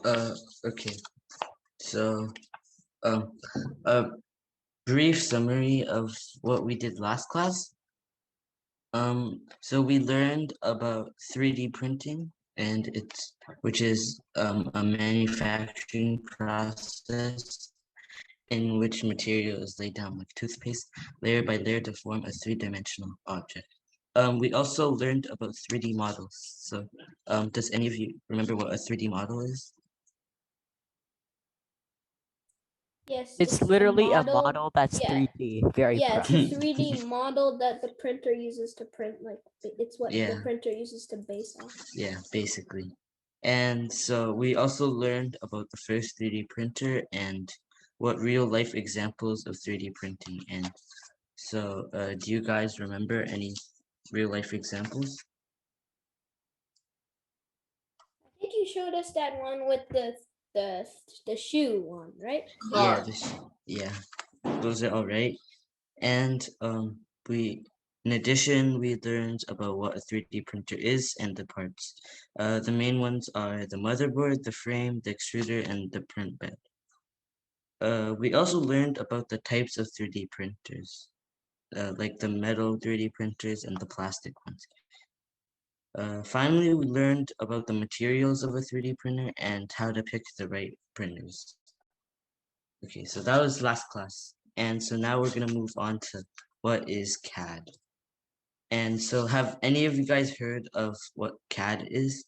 Uh, okay. So, um, a brief summary of what we did last class. So we learned about 3D printing, and which is a manufacturing process in which material is laid down like toothpaste, layer by layer to form a three-dimensional object. We also learned about 3D models. So, does any of you remember what a 3D model is? Yes, It's a literally a model that's yeah. 3D. Very Yeah, proud. it's a 3D model that the printer uses to print. Like it's what Yeah. the printer uses to base off. Yeah, basically. And so we also learned about the first 3D printer and what real life examples of 3D printing. And so, do you guys remember any real life examples? I think you showed us that one with the shoe one, right? Yeah, yeah, those are all right. And in addition, we learned about what a 3D printer is and the parts. The main ones are the motherboard, the frame, the extruder, and the print bed. We also learned about the types of 3D printers, like the metal 3D printers and the plastic ones. Finally, we learned about the materials of a 3D printer and how to pick the right printers. Okay, so that was last class. And so now we're going to move on to what is CAD. And so have any of you guys heard of what CAD is?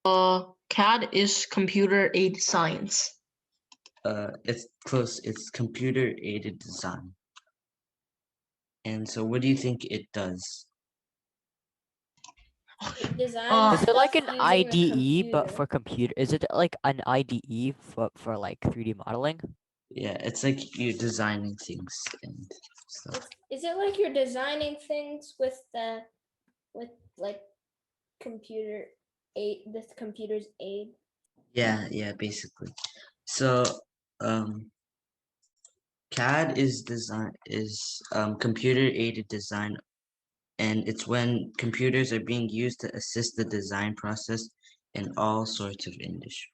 CAD is computer aided science. It's close. It's computer aided design. And so what do you think it does? Design Is it like stuff an using a IDE but computer. for computer? Is it like an IDE for like 3D modeling? Yeah, it's like you're designing things and stuff. Is it like you're designing things with like computer aid, the computer's aid? Yeah, basically. So, CAD is computer aided design, and it's when computers are being used to assist the design process in all sorts of industries.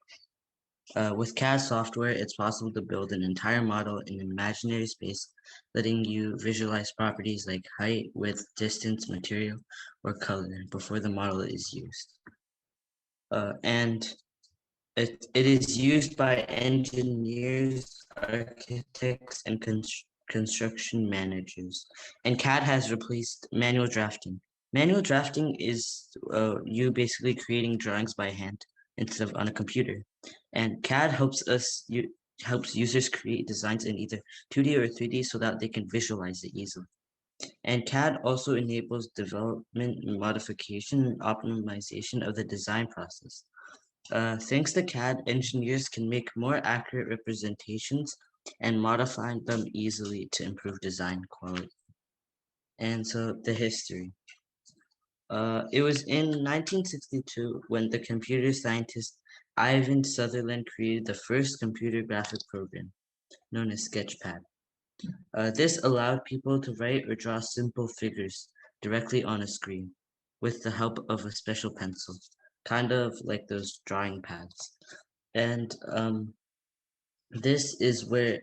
With CAD software, it's possible to build an entire model in an imaginary space, letting you visualize properties like height, width, distance, material, or color before the model is used. And it is used by engineers, architects, and construction managers. And CAD has replaced manual drafting. Manual drafting is you basically creating drawings by hand instead of on a computer. And CAD helps users create designs in either 2D or 3D so that they can visualize it easily. And CAD also enables development, modification, and optimization of the design process. Thanks to CAD, engineers can make more accurate representations and modify them easily to improve design quality. And so the history. It was in 1962 when the computer scientist Ivan Sutherland created the first computer graphic program, known as Sketchpad. This allowed people to write or draw simple figures directly on a screen with the help of a special pencil, kind of like those drawing pads. And this is where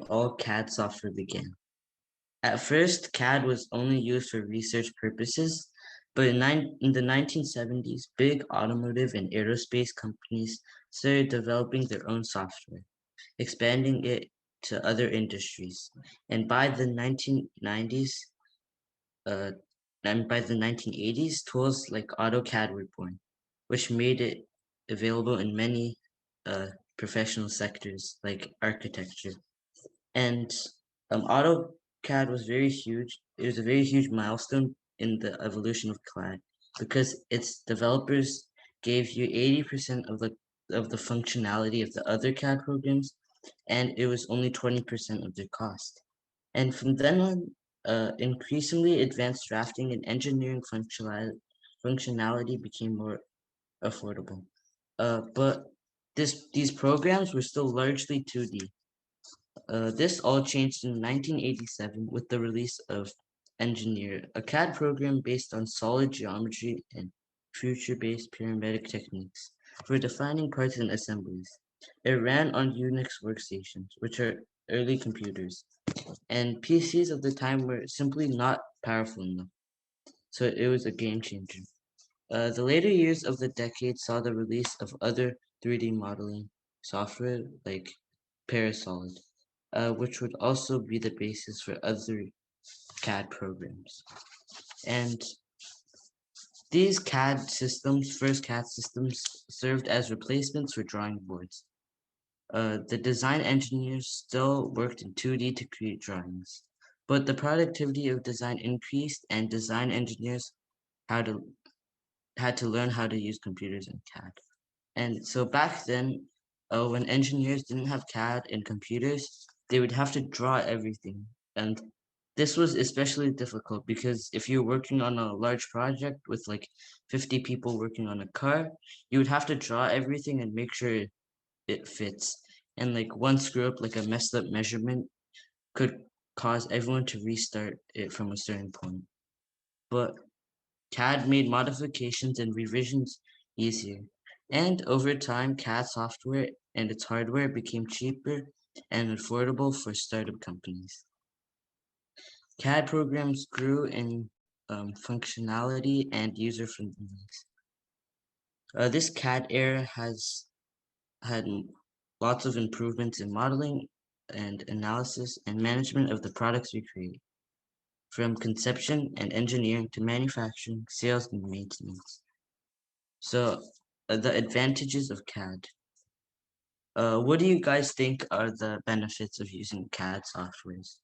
all CAD software began. At first, CAD was only used for research purposes, but in the 1970s, big automotive and aerospace companies started developing their own software, expanding it to other industries. And by the 1990s, and by the 1980s, tools like AutoCAD were born, which made it available in many professional sectors like architecture. And AutoCAD was very huge. It was a very huge milestone in the evolution of CAD because its developers gave you 80% of the functionality of the other CAD programs, and it was only 20% of their cost. And from then on, increasingly advanced drafting and engineering functionality became more affordable. But these programs were still largely 2D. This all changed in 1987 with the release of Engineer, a CAD program based on solid geometry and future-based parametric techniques for defining parts and assemblies. It ran on Unix workstations, which are early computers, and PCs of the time were simply not powerful enough. So it was a game changer. The later years of the decade saw the release of other 3D modeling software like Parasolid, which would also be the basis for other CAD programs. And these first CAD systems, served as replacements for drawing boards. The design engineers still worked in 2D to create drawings, but the productivity of design increased, and design engineers had to had to learn how to use computers and CAD. And so back then, when engineers didn't have CAD and computers, they would have to draw everything. And this was especially difficult because if you're working on a large project with like 50 people working on a car, you would have to draw everything and make sure it fits. And like one screw up, like a messed up measurement, could cause everyone to restart it from a certain point. But CAD made modifications and revisions easier, and over time, CAD software and its hardware became cheaper and affordable for startup companies. CAD programs grew in functionality and user friendliness. This CAD era has had lots of improvements in modeling and analysis and management of the products we create, from conception and engineering to manufacturing, sales, and maintenance. So, the advantages of CAD. What do you guys think are the benefits of using CAD softwares?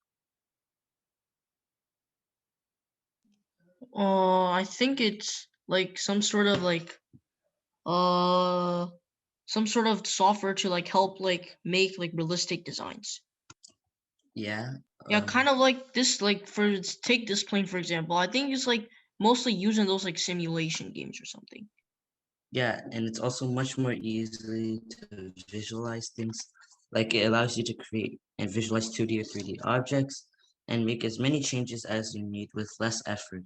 I think it's like uh some sort of software to like help like make like realistic designs. Yeah. Yeah, kind of like this, like take this plane for example. I think it's like mostly using those like simulation games or something. Yeah, and it's also much more easily to visualize things. Like it allows you to create and visualize 2D or 3D objects and make as many changes as you need with less effort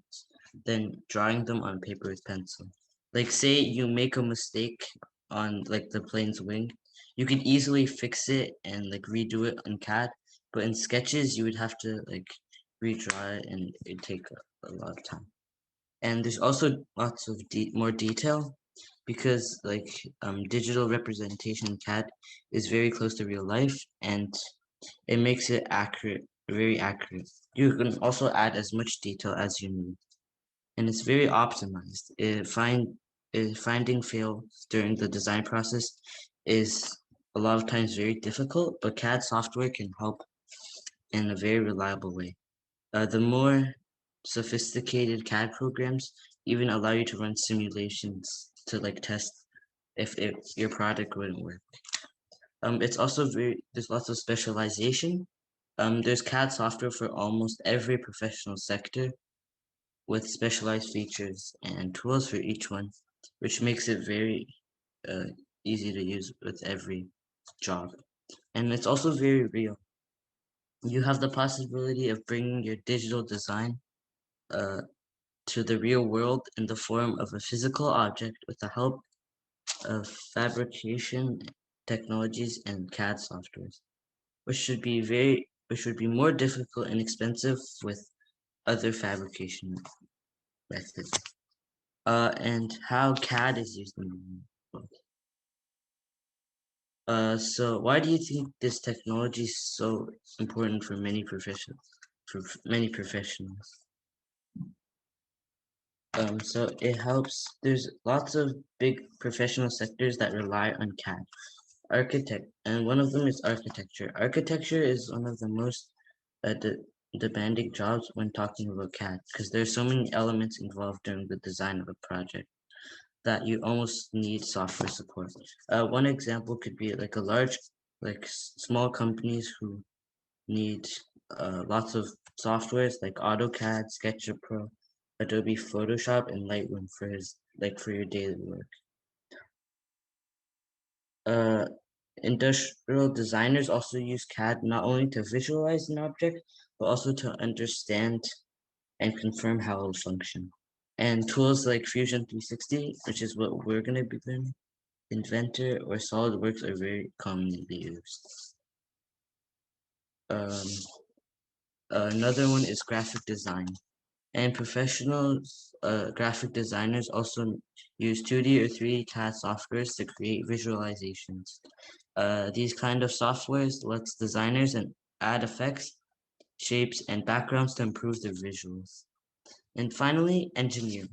than drawing them on paper with pencil. Like say you make a mistake on like the plane's wing, you could easily fix it and like redo it on CAD, but in sketches you would have to like redraw it and it'd take a lot of time. And there's also lots of more detail because like digital representation in CAD is very close to real life and it makes it accurate, very accurate. You can also add as much detail as you need, and it's very optimized. Finding fail during the design process is a lot of times very difficult, but CAD software can help in a very reliable way. The more sophisticated CAD programs even allow you to run simulations to like test if your product wouldn't work. It's also there's lots of specialization. There's CAD software for almost every professional sector with specialized features and tools for each one, which makes it very uh, easy to use with every job. And it's also very real. You have the possibility of bringing your digital design uh, to the real world in the form of a physical object with the help of fabrication technologies and CAD softwares, which would be more difficult and expensive with other fabrication methods. And how CAD is used in the world. So why do you think this technology is so important for many professionals? So it helps. There's lots of big professional sectors that rely on CAD. And one of them is architecture. Architecture is one of the most demanding jobs when talking about CAD because there's so many elements involved during the design of a project that you almost need software support. One example could be like small companies who need lots of softwares like AutoCAD, SketchUp Pro, Adobe Photoshop, and Lightroom for your daily work. Uh, Industrial designers also use CAD not only to visualize an object, but also to understand and confirm how it will function. And tools like Fusion 360, which is what we're going to be learning, Inventor, or SolidWorks are very commonly used. Um, Another one is graphic design. And professional graphic designers also use 2D or 3D CAD softwares to create visualizations. These kind of softwares lets designers and add effects, shapes, and backgrounds to improve their visuals. And finally, engineering.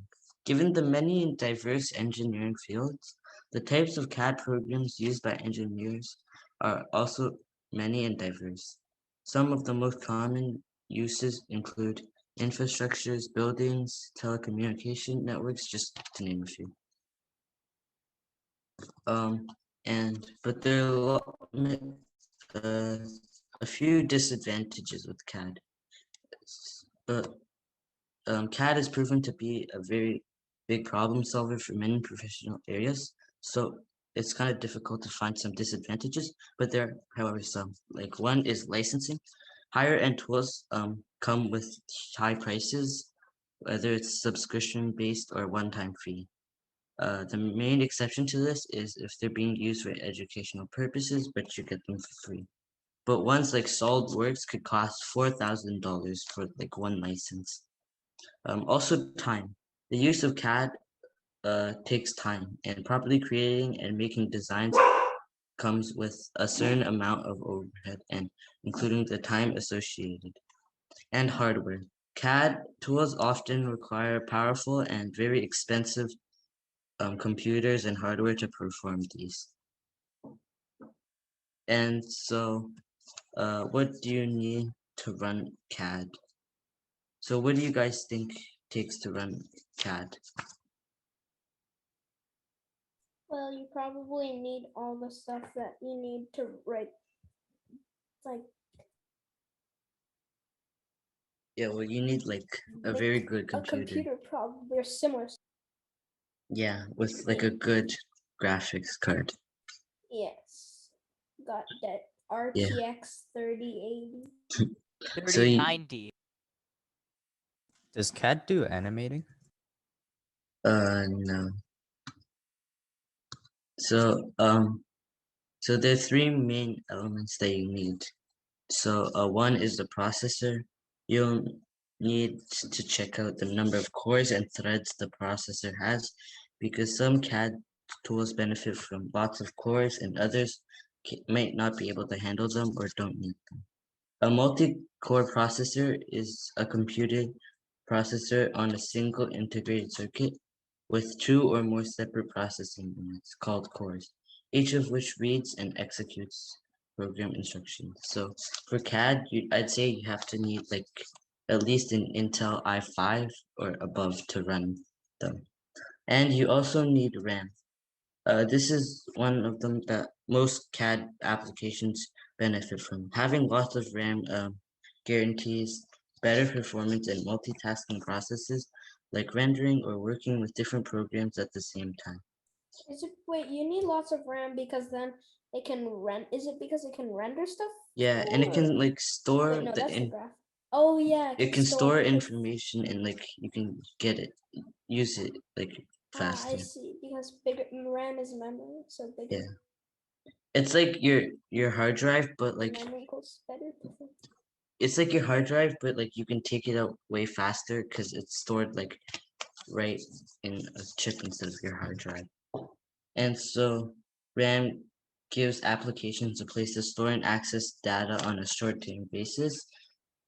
Given the many and diverse engineering fields, the types of CAD programs used by engineers are also many and diverse. Some of the most common uses include infrastructures, buildings, telecommunication networks, just to name a few. But there are uh, a few disadvantages with CAD. But CAD has proven to be a very big problem solver for many professional areas. So it's kind of difficult to find some disadvantages, but there are, however, some. Like one is licensing. Higher end tools come with high prices, whether it's subscription based or one-time fee. The main exception to this is if they're being used for educational purposes, but you get them for free. But ones like SolidWorks could cost $4,000 for like one license. Also time. The use of CAD takes time, and properly creating and making designs comes with a certain amount of overhead and including the time associated. And hardware. CAD tools often require powerful and very expensive computers and hardware to perform these. And so, what do you need to run CAD? So what do you guys think takes to run CAD? Well, you probably need all the stuff that you need to write, like Yeah, well, you need like a like very good a computer. computer, probably, or similar. Yeah, with like a good graphics card. Yes, got that Yeah. RTX 3080. So you, 3090. Does CAD do animating? no. So so there are three main elements that you need. So one is the processor. You'll need to check out the number of cores and threads the processor has, because some CAD tools benefit from lots of cores and others might not be able to handle them or don't need them. A multi-core processor is a computer processor on a single integrated circuit with two or more separate processing units called cores, each of which reads and executes program instructions. So for CAD, I'd say you have to need like at least an Intel i5 or above to run them. And you also need RAM. This is one of them that most CAD applications benefit from. Having lots of RAM guarantees better performance in multitasking processes like rendering or working with different programs at the same time. Is it wait? You need lots of RAM because then it can rent. Is it because it can render stuff? Yeah, and it can like store Wait, no, the that's the graph. Oh yeah, it can store the- information and like you can get it, use it like Ah, faster. I see. Because bigger RAM is memory, so bigger Yeah. It's like your hard drive, but like memory equals better. it's like your hard drive, but like you can take it out way faster because it's stored like right in a chip instead of your hard drive. And so RAM gives applications a place to store and access data on a short-term basis,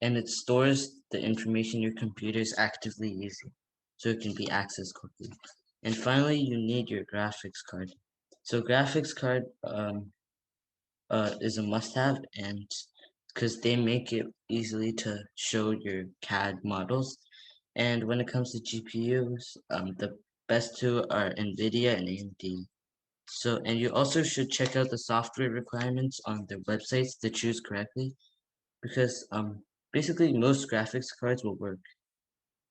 and it stores the information your computer is actively using, so it can be accessed quickly. And finally, you need your graphics card. So graphics card is a must-have, and because they make it easily to show your CAD models. And when it comes to GPUs, the best two are NVIDIA and AMD. So, and you also should check out the software requirements on their websites to choose correctly, because basically most graphics cards will work,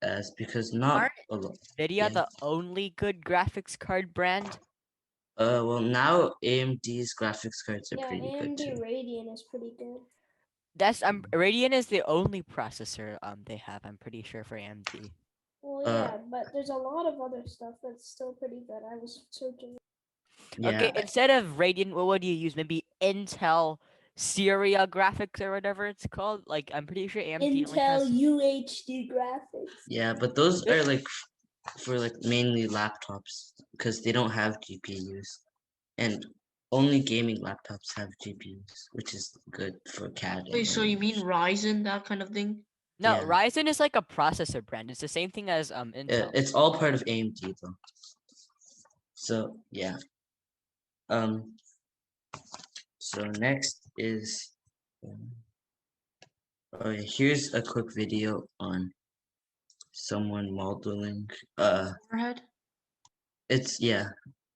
as because not Aren't a lot. Nvidia Yeah. the only good graphics card brand? Well, now AMD's graphics cards are Yeah, pretty good AMD too. Radeon is pretty good. That's Radeon is the only processor they have. I'm pretty sure for AMD. Well, Uh, yeah, but there's a lot of other stuff that's still pretty good. I was searching. Okay, yeah, instead of Radeon, what would you use? Maybe Intel Syria graphics or whatever it's called. Like I'm pretty sure AMD only Intel has. UHD graphics. yeah, but those But- are like for like mainly laptops because they don't have GPUs, and only gaming laptops have GPUs, which is good for CAD Wait, and so you mean animation. Ryzen, that kind of thing? No, Yeah, Ryzen is like a processor brand. It's the same thing as Intel. it's all part of AMD though. So yeah. Um. So next is. Okay, here's a quick video on someone modeling. Overhead? It's yeah,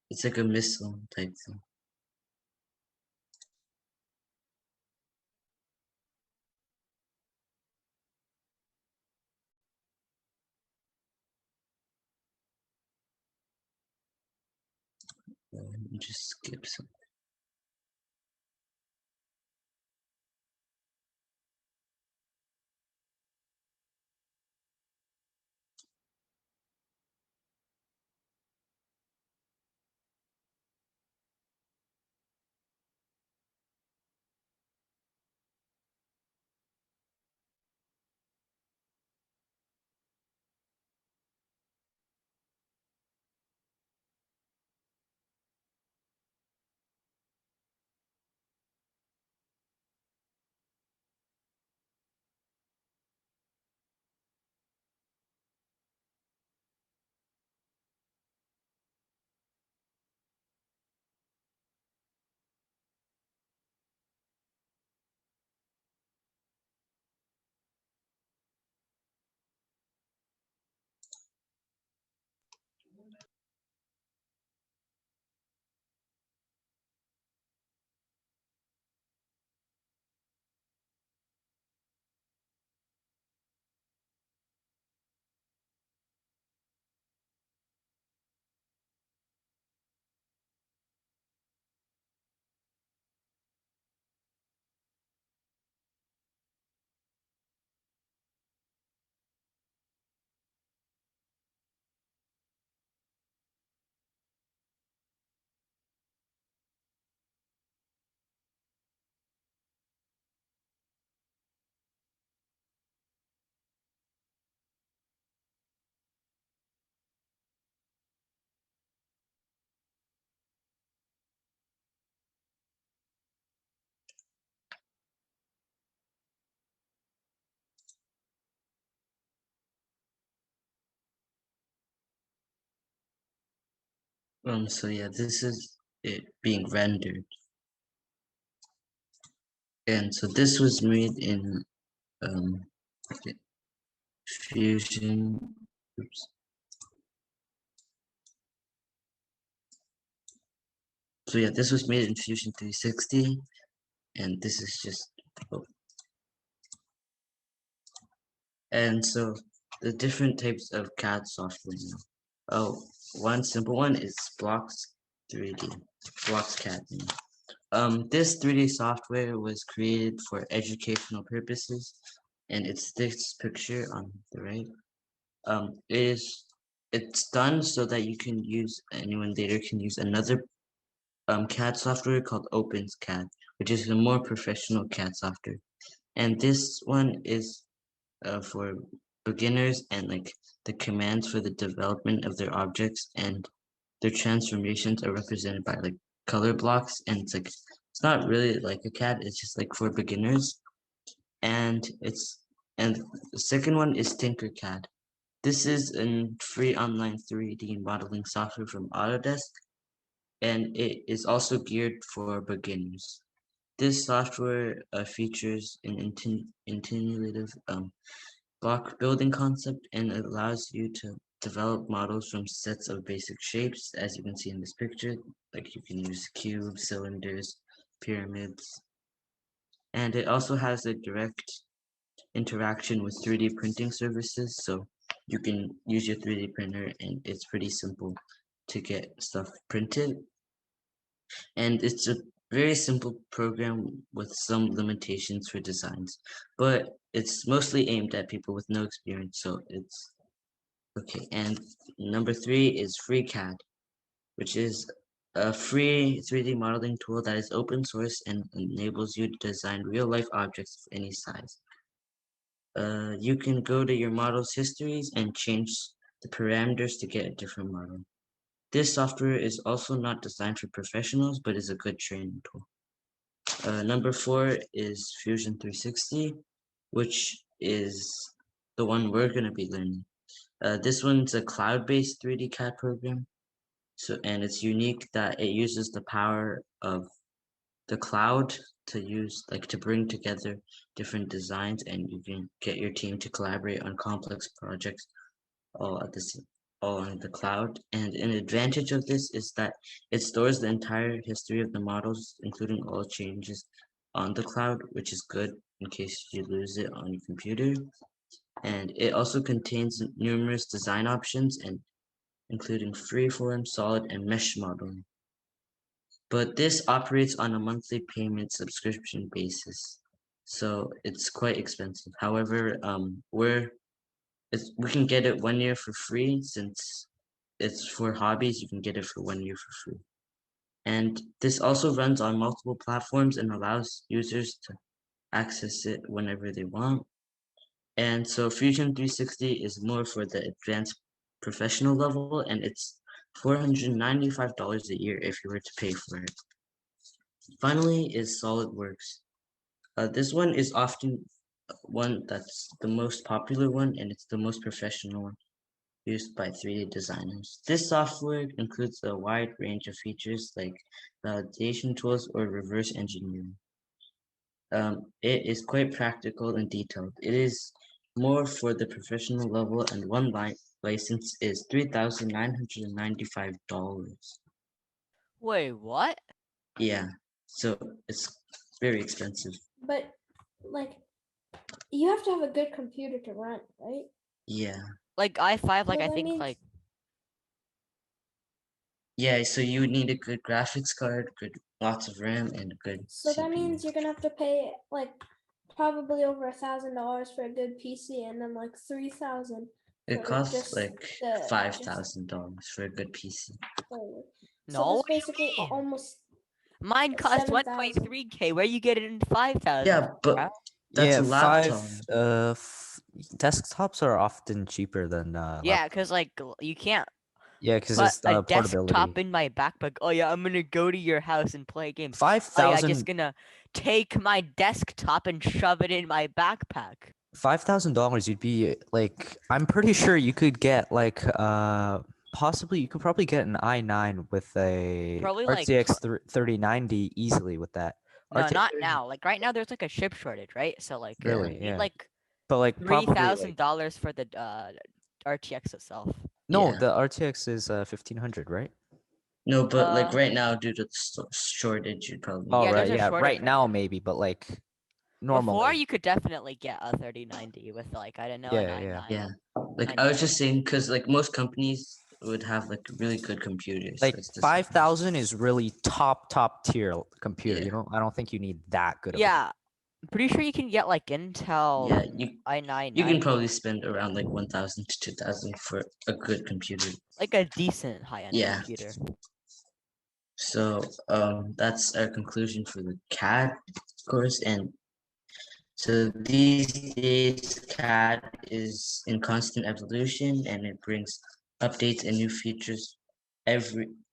it's like a missile type thing. Just skip some. So yeah, this is it being rendered, and so this was made in um okay, Fusion. Oops. So yeah, this was made in Fusion 360, and this is just. Oh. And so the different types of CAD software now. Oh, one simple one is Blocks 3D, Blocks CAD. This 3D software was created for educational purposes, and it's this picture on the right. It is it's done so that you can use anyone later can use another CAD software called OpenCAD, which is a more professional CAD software. And this one is for beginners, and like the commands for the development of their objects and their transformations are represented by like color blocks, and it's not really like a CAD, it's just like for beginners. And the second one is Tinkercad. This is a free online 3D modeling software from Autodesk, and it is also geared for beginners. This software features an intuitive block building concept, and it allows you to develop models from sets of basic shapes, as you can see in this picture. Like you can use cubes, cylinders, pyramids, and it also has a direct interaction with 3D printing services. So you can use your 3D printer, and it's pretty simple to get stuff printed. And it's a very simple program with some limitations for designs, but it's mostly aimed at people with no experience. So Okay, and number 3 is FreeCAD, which is a free 3D modeling tool that is open source and enables you to design real-life objects of any size. You can go to your model's histories and change the parameters to get a different model. This software is also not designed for professionals, but is a good training tool. Number 4 is Fusion 360, which is the one we're going to be learning. This one's a cloud-based 3D CAD program. And it's unique that it uses the power of the cloud to bring together different designs, and you can get your team to collaborate on complex projects all at all on the cloud. And an advantage of this is that it stores the entire history of the models, including all changes on the cloud, which is good in case you lose it on your computer. And it also contains numerous design options and including freeform, solid, and mesh modeling. But this operates on a monthly payment subscription basis, so it's quite expensive. However, we can get it 1 year for free. Since it's for hobbies, you can get it for 1 year for free. And this also runs on multiple platforms and allows users to access it whenever they want. And so Fusion 360 is more for the advanced professional level, and it's $495 a year if you were to pay for it. Finally is SolidWorks. This one is often one that's the most popular one, and it's the most professional one used by 3D designers. This software includes a wide range of features like validation tools or reverse engineering. It is quite practical and detailed. It is more for the professional level, and one license is $3,995. Wait, what? Yeah, so it's very expensive. But like, you have to have a good computer to run, right? Yeah, Like i5, like So I that think means- like yeah. So you would need a good graphics card, lots of RAM, and a good So that CPU. means you're gonna have to pay like probably over $1,000 for a good PC, and then like 3,000. It costs just like the- $5,000 for a good PC. So no. that's What do you basically mean? almost Mine cost 7,000. 1.3K. Where you get it in 5,000? Yeah, but that's yeah, a laptop. desktops are often cheaper than Yeah, laptops. because like you can't Yeah, because put it's a portability. desktop in my backpack. Oh yeah, I'm gonna go to your house and play a game. Oh yeah, 5,000 just gonna take my desktop and shove it in my backpack. $5,000, you'd be like, I'm pretty sure you could get like possibly you could probably get an i9 with a Probably, like, RTX 3090 easily with that. No, RTX not now. Like right now, there's like a chip shortage, right? So like, Really, you need yeah. like But like probably like, $3,000 for the RTX itself. no, Yeah. the RTX is 1500, right? No, but like Uh, right now, due to the shortage, you'd probably. Oh Yeah, right, there's a yeah, shortage right right now now. maybe, but like Before normally. you could definitely get a 3090 with like, I don't know, an Yeah, yeah. i9. Yeah, like I I was know. just saying, because like most companies would have like really good computers. Like that's just- 5,000 is really top tier computer. Yeah. I don't think you need that good of a Yeah, I'm pretty sure you can get like Intel Yeah, i9 you can 90, probably spend around like 1,000 to 2,000 for a good computer. like a decent high-end Yeah. computer. So that's our conclusion for the CAD course, and so these days CAD is in constant evolution, and it brings updates and new features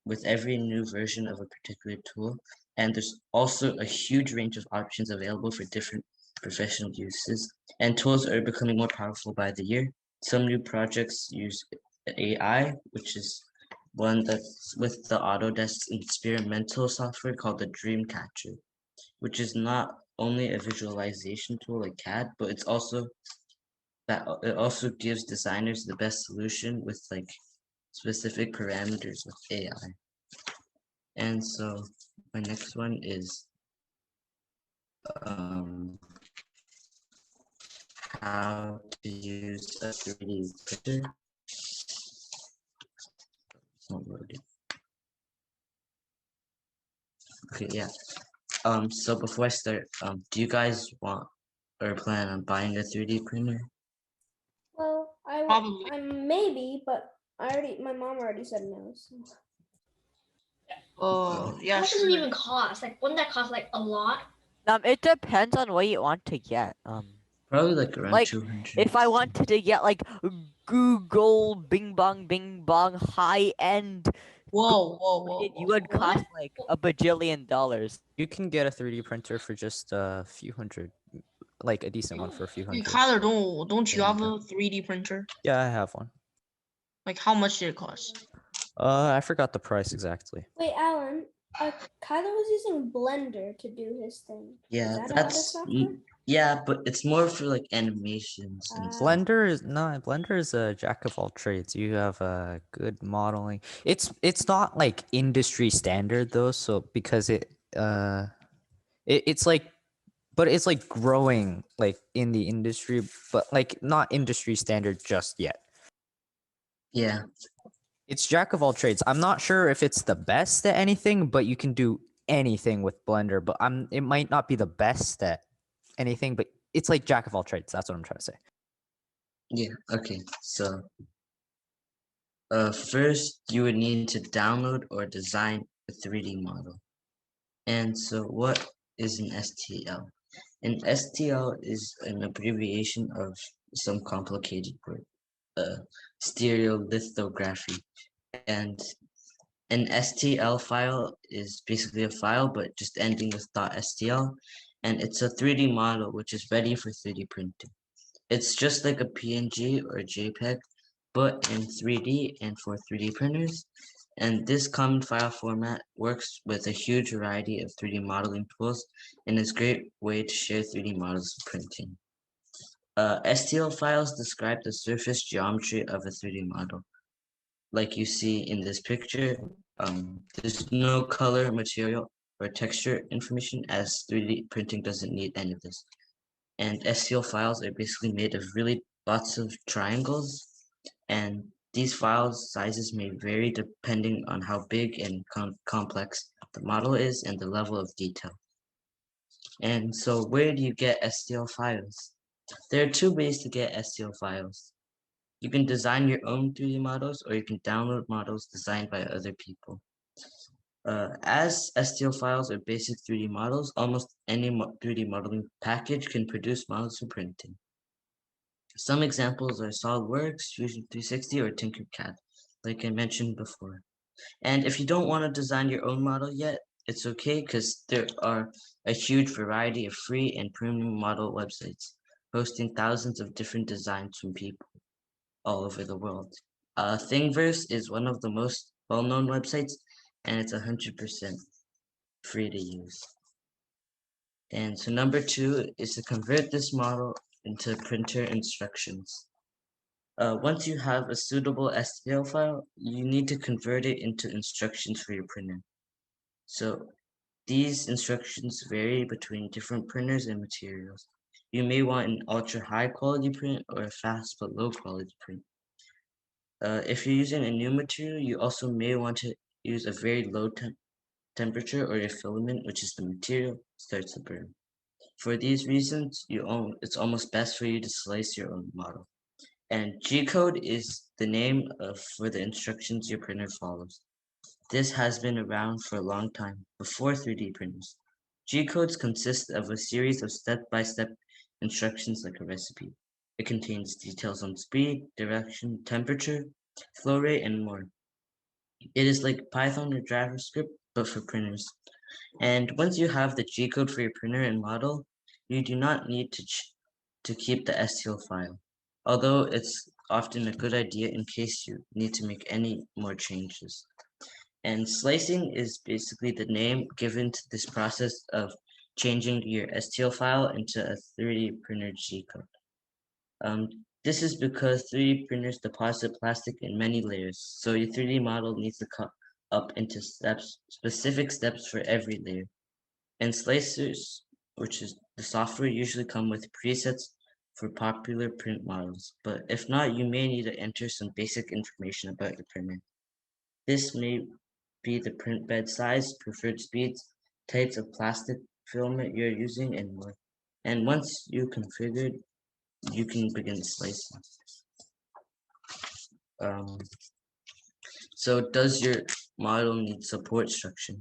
with every new version of a particular tool. And there's also a huge range of options available for different professional uses, and tools are becoming more powerful by the year. Some new projects use AI, which is one that's with the Autodesk experimental software called the Dreamcatcher, which is not only a visualization tool like CAD, but it also gives designers the best solution with like specific parameters with AI. And so my next one is how to use a 3D printer. It's not loaded. Okay, yeah. So before I start, do you guys want or plan on buying a 3D printer? Well, Probably. maybe, but my mom already said no. So. Oh, How yeah, much does it sure. even cost? Like, wouldn't that cost like a lot? It depends on what you want to get. Probably like around Like 200. if I wanted to get like Google Bing Bong high end, Whoa. you would What? cost like a bajillion dollars. You can get a 3D printer for just a few hundred, like a decent one for a few Hey, hundred. Kyler, don't you Yeah. have a 3D printer? Yeah, I have one. Like, how much did it cost? I forgot the price exactly. Wait, Alan. Kyler was using Blender to do his thing. Yeah, Is that another that's software? yeah, but it's more for like animations and stuff. Blender is a jack of all trades. You have good modeling. It's not like industry standard though, so because it's like, but it's like growing like in the industry, but like not industry standard just yet. Yeah, It's jack of all trades. I'm not sure if it's the best at anything, but you can do anything with Blender. But it might not be the best at anything, but it's like jack of all trades. That's what I'm trying to say. yeah. Okay, so first you would need to download or design a 3D model. And so what is an STL? An STL is an abbreviation of some complicated word, stereolithography. And an STL file is basically a file, but just ending with .stl. And it's a 3D model, which is ready for 3D printing. It's just like a PNG or a JPEG, but in 3D and for 3D printers. And this common file format works with a huge variety of 3D modeling tools and is a great way to share 3D models for printing. STL files describe the surface geometry of a 3D model. Like you see in this picture, there's no color, material, or texture information as 3D printing doesn't need any of this. And STL files are basically made of really lots of triangles, and these files sizes may vary depending on how big and complex the model is and the level of detail. And so where do you get STL files? There are two ways to get STL files. You can design your own 3D models, or you can download models designed by other people. As STL files are basic 3D models, almost any 3D modeling package can produce models for printing. Some examples are SolidWorks, Fusion 360, or Tinkercad, like I mentioned before. And if you don't want to design your own model yet, it's okay because there are a huge variety of free and premium model websites hosting thousands of different designs from people all over the world. Thingiverse is one of the most well-known websites, and it's 100% free to use. And so number 2 is to convert this model into printer instructions. Once you have a suitable STL file, you need to convert it into instructions for your printer. So these instructions vary between different printers and materials. You may want an ultra high quality print or a fast but low quality print. If you're using a new material, you also may want to use a very low temperature or your filament, which is the material, starts to burn. For these reasons, it's almost best for you to slice your own model. And G-code is the name for the instructions your printer follows. This has been around for a long time, before 3D printers. G-codes consist of a series of step-by-step instructions like a recipe. It contains details on speed, direction, temperature, flow rate, and more. It is like Python or JavaScript, but for printers. And once you have the G-code for your printer and model, you do not need to keep the STL file, although it's often a good idea in case you need to make any more changes. And slicing is basically the name given to this process of changing your STL file into a 3D printer G-code. This is because 3D printers deposit plastic in many layers, so your 3D model needs to cut up into specific steps for every layer. And slicers, which is the software, usually come with presets for popular print models, but if not, you may need to enter some basic information about your printer. This may be the print bed size, preferred speeds, types of plastic filament you're using, and more. And once you configured, you can begin slicing. Um, so does your model need support structures?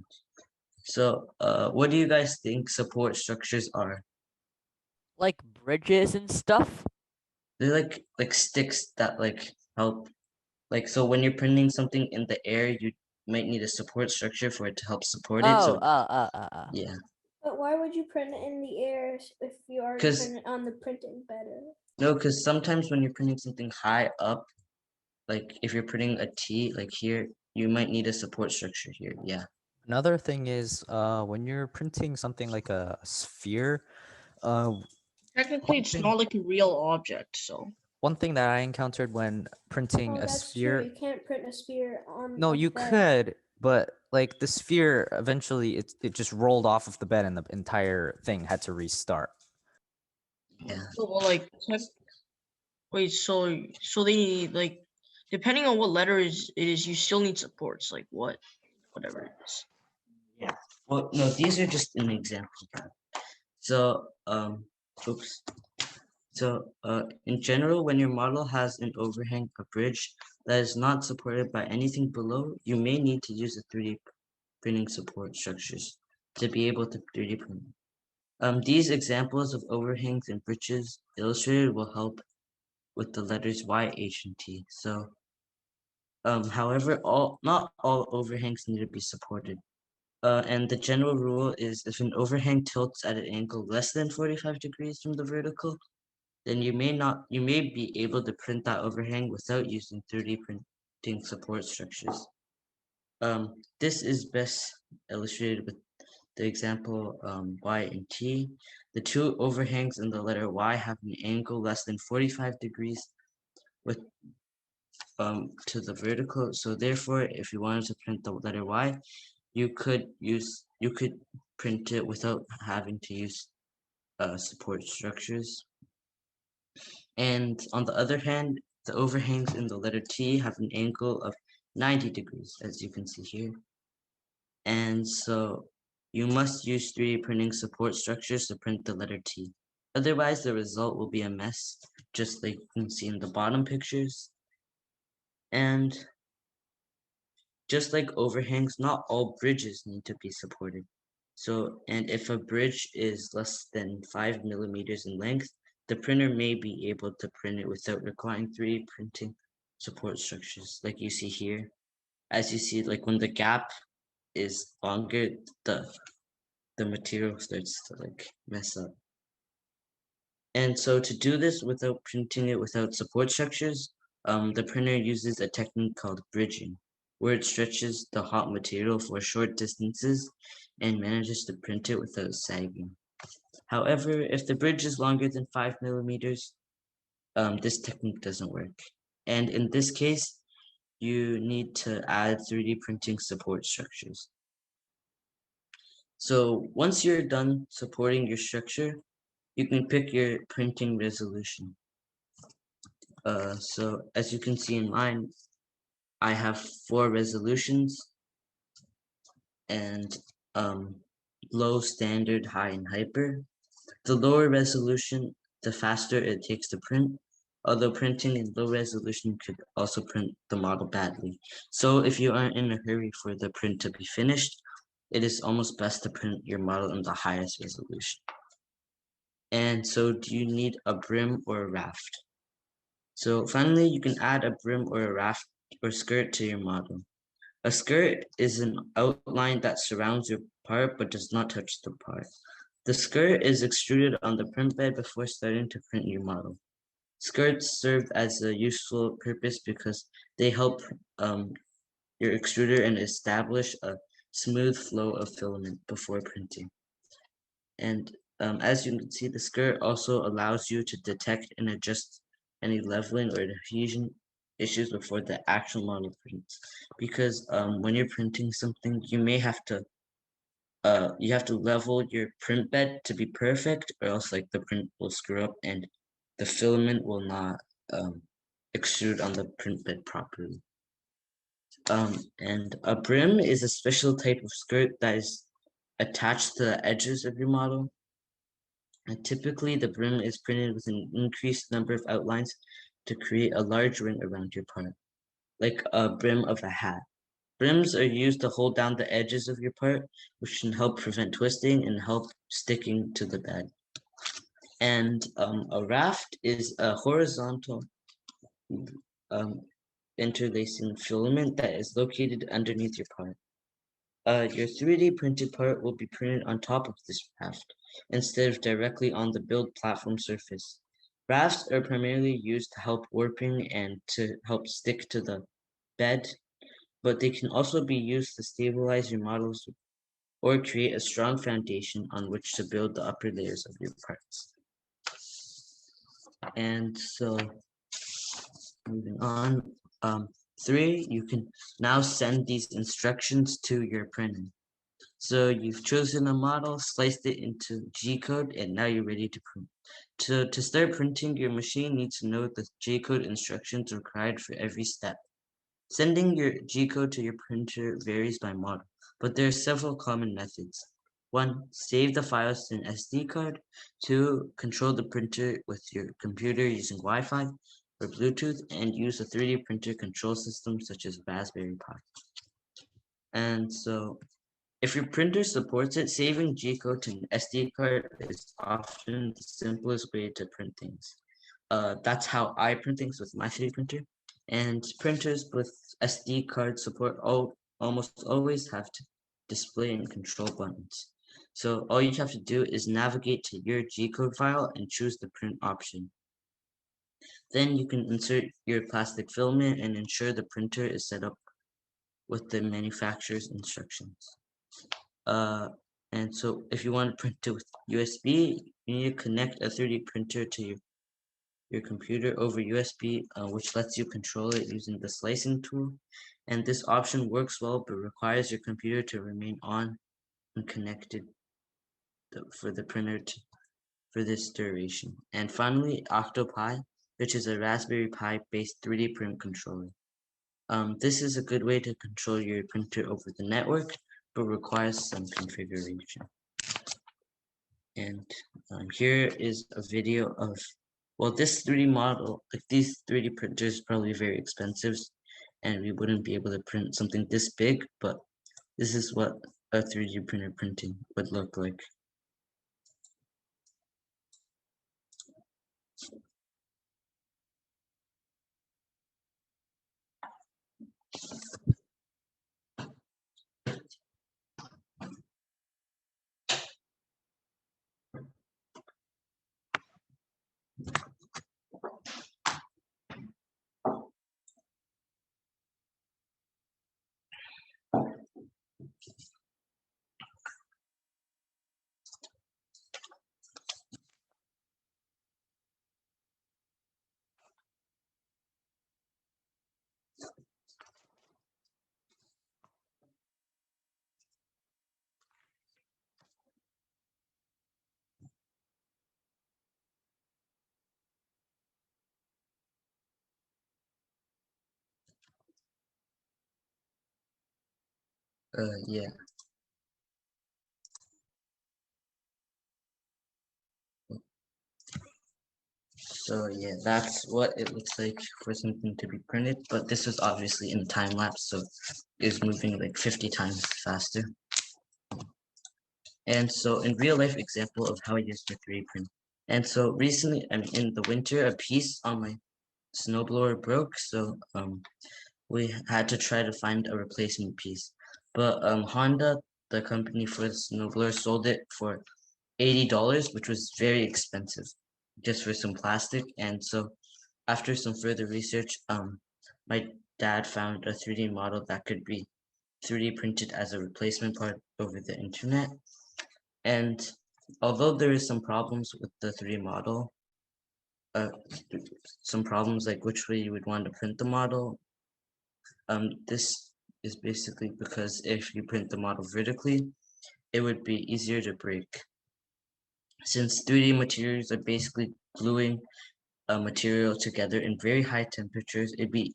So what do you guys think support structures are? Like bridges and stuff. They're like sticks that like help. Like so when you're printing something in the air, you might need a support structure for it to help support it. So yeah, But why would you print it in the air if you already 'Cause- print it on the printing better? no, because sometimes when you're printing something high up, like if you're printing a T like here, you might need a support structure here. Yeah. Another thing is when you're printing something like a sphere, uh, Technically, one it's thing not like a real object, so. one thing that I encountered when printing Oh, a that's true. sphere. You can't print a sphere on. No, a you bed. could, but like the sphere eventually it just rolled off of the bed and the entire thing had to restart. Yeah. So, well, like, wait, so they need, like, depending on what letter it is, you still need supports, like what, whatever it is. Well, no, these are just an example. So, oops. So, in general, when your model has an overhang, a bridge that is not supported by anything below, you may need to use the 3D printing support structures to be able to 3D print. These examples of overhangs and bridges illustrated will help with the letters Y, H, and T. So, however, not all overhangs need to be supported. And the general rule is if an overhang tilts at an angle less than 45 degrees from the vertical, then you may be able to print that overhang without using 3D printing support structures. This is best illustrated with the example Y and T. The two overhangs in the letter Y have an angle less than 45 degrees with to the vertical. So therefore, if you wanted to print the letter Y, you could print it without having to use support structures. And on the other hand, the overhangs in the letter T have an angle of 90 degrees, as you can see here. And so you must use 3D printing support structures to print the letter T. Otherwise, the result will be a mess, just like you can see in the bottom pictures. And just like overhangs, not all bridges need to be supported. So, and if a bridge is less than 5 millimeters in length, the printer may be able to print it without requiring 3D printing support structures, like you see here. As you see, like when the gap is longer, the material starts to like mess up. And so to do this without printing it without support structures, the printer uses a technique called bridging, where it stretches the hot material for short distances and manages to print it without sagging. However, if the bridge is longer than 5 millimeters, this technique doesn't work. And in this case, you need to add 3D printing support structures. So once you're done supporting your structure, you can pick your printing resolution. So as you can see in mine, I have 4 resolutions and low, standard, high, and hyper. The lower resolution, the faster it takes to print, although printing in low resolution could also print the model badly. So if you aren't in a hurry for the print to be finished, it is almost best to print your model in the highest resolution. And so do you need a brim or a raft? So finally, you can add a brim or a raft or skirt to your model. A skirt is an outline that surrounds your part but does not touch the part. The skirt is extruded on the print bed before starting to print your model. Skirts serve as a useful purpose because they help your extruder and establish a smooth flow of filament before printing. And as you can see, the skirt also allows you to detect and adjust any leveling or diffusion issues before the actual model prints. Because when you're printing something, you have to level your print bed to be perfect, or else like the print will screw up and the filament will not extrude on the print bed properly. And a brim is a special type of skirt that is attached to the edges of your model. And typically, the brim is printed with an increased number of outlines to create a large ring around your part. like a brim of a hat. Brims are used to hold down the edges of your part, which can help prevent twisting and help sticking to the bed. And a raft is a horizontal um, interlacing filament that is located underneath your part. Your 3D printed part will be printed on top of this raft instead of directly on the build platform surface. Rafts are primarily used to help warping and to help stick to the bed, but they can also be used to stabilize your models or create a strong foundation on which to build the upper layers of your parts. And so moving on, 3, you can now send these instructions to your printer. So you've chosen a model, sliced it into G-code, and now you're ready to print. To start printing, your machine needs to know the G-code instructions required for every step. Sending your G-code to your printer varies by model, but there are several common methods. 1. Save the files to an SD card. 2. Control the printer with your computer using Wi-Fi or Bluetooth, and use a 3D printer control system such as Raspberry Pi. And so if your printer supports it, saving G-code to an SD card is often the simplest way to print things. That's how I print things with my 3D printer. And printers with SD card support almost always have to display and control buttons. So all you have to do is navigate to your G-code file and choose the print option. Then you can insert your plastic filament and ensure the printer is set up with the manufacturer's instructions. And so if you want to print it with USB, you need to connect a 3D printer to your computer over USB, which lets you control it using the slicing tool. And this option works well, but requires your computer to remain on and connected for the printer for this duration. And finally, OctoPi, which is a Raspberry Pi based 3D print controller. This is a good way to control your printer over the network, but requires some configuration. And here is a video of, well, this 3D model, like these 3D printers probably very expensive, and we wouldn't be able to print something this big, but this is what a 3D printer printing would look like. Yeah. So yeah, that's what it looks like for something to be printed, but this was obviously in time lapse, so it's moving like 50 times faster. And so in real life example of how I use the 3D print. And so recently, I mean, in the winter, a piece on my snowblower broke, so we had to try to find a replacement piece. But Honda, the company for the snowblower, sold it for $80, which was very expensive, just for some plastic. And so after some further research, my dad found a 3D model that could be 3D printed as a replacement part over the internet. And although there is some problems with the 3D model, some problems like which way you would want to print the model, this is basically because if you print the model vertically, it would be easier to break. Since 3D materials are basically gluing a material together in very high temperatures, it'd be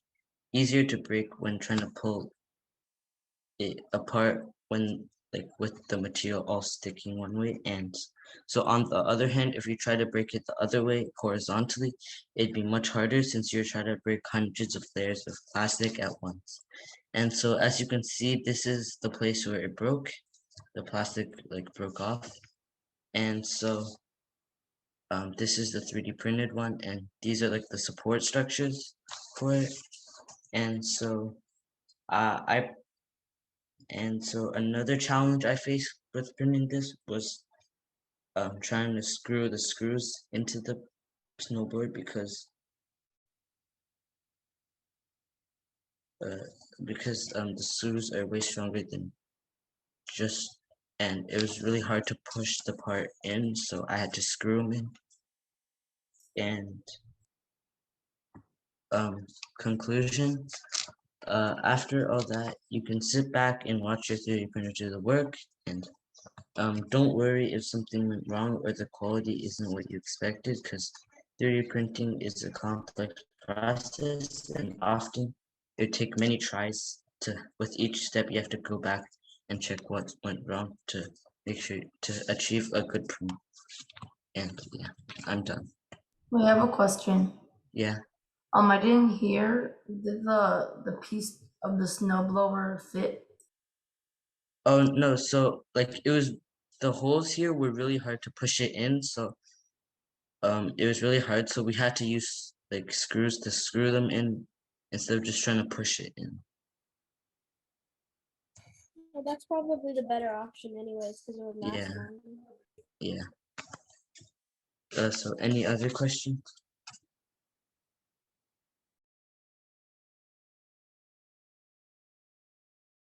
easier to break when trying to pull it apart when like with the material all sticking one way. And so on the other hand, if you try to break it the other way horizontally, it'd be much harder since you're trying to break hundreds of layers of plastic at once. And so as you can see, this is the place where it broke. The plastic like broke off. And so this is the 3D printed one, and these are like the support structures for it. And so another challenge I faced with printing this was trying to screw the screws into the snowboard because the screws are way stronger than just, and it was really hard to push the part in, so I had to screw them in. And conclusion, after all that, you can sit back and watch your 3D printer do the work, and don't worry if something went wrong or the quality isn't what you expected, because 3D printing is a complex process, and often it take many tries with each step you have to go back and check what went wrong to make sure to achieve a good print. And yeah, I'm done. We have a question. Yeah. I didn't hear, did the piece of the snowblower fit? Oh no, so like it was, the holes here were really hard to push it in, so it was really hard, so we had to use like screws to screw them in instead of just trying to push it in. Well, that's probably the better option anyways, because it would last Yeah. longer. Yeah. So any other questions?